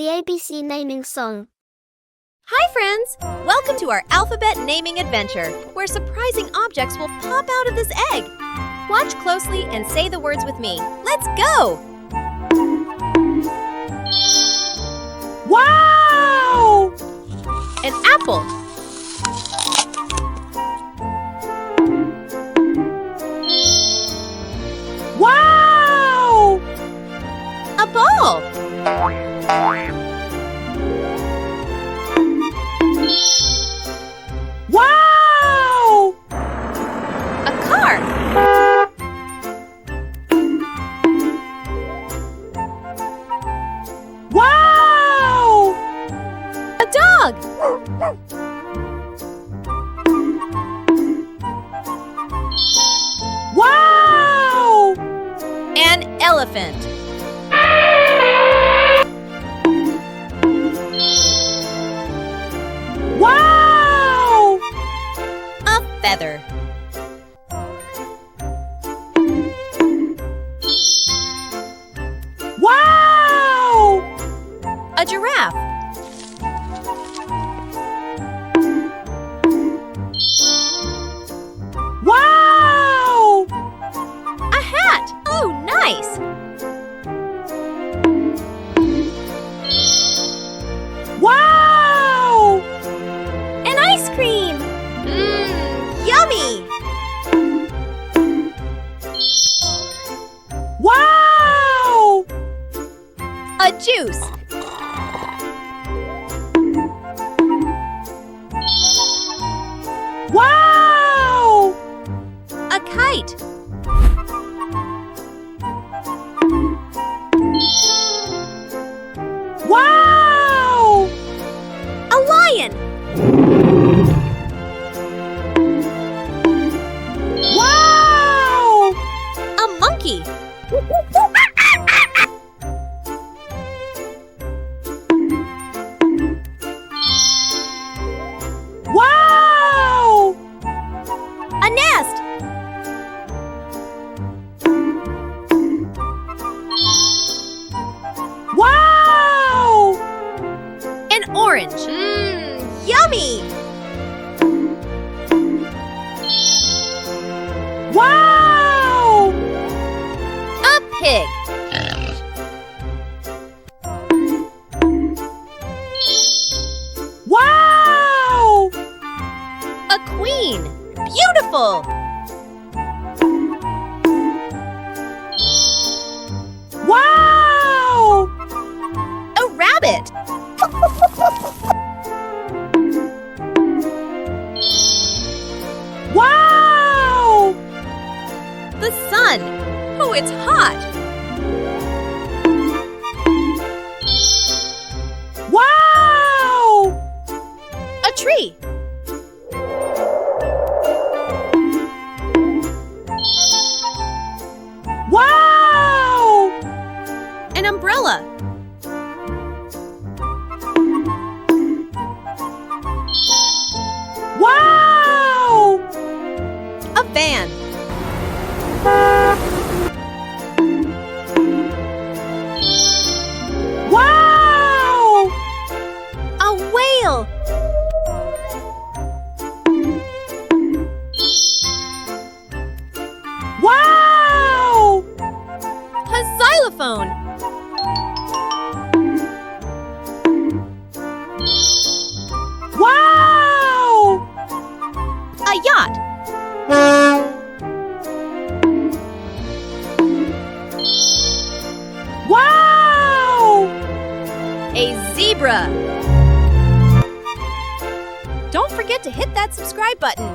the ABC naming song. Hi friends! Welcome to our alphabet naming adventure, where surprising objects will pop out of this egg. Watch closely and say the words with me. Let's go! Wow! An apple. Wow! A ball. Wow! A car. Wow! A dog. Wow! An elephant. Wow! A feather. Wow! A giraffe. Wow! A hat. Oh, nice. Wow! An ice cream. Yummy. Wow! A juice. Wow! A kite. Wow! A lion. Wow! A monkey. Wow! A nest. Wow! An orange. Yummy. Wow! A pig. Wow! A queen. Beautiful. Wow! A rabbit. Wow! The sun. Oh, it's hot. Wow! A tree. Wow! An umbrella. Wow! A van. Wow! A whale. Wow! A xylophone. Wow! A yacht. Wow! A zebra. Don't forget to hit that subscribe button.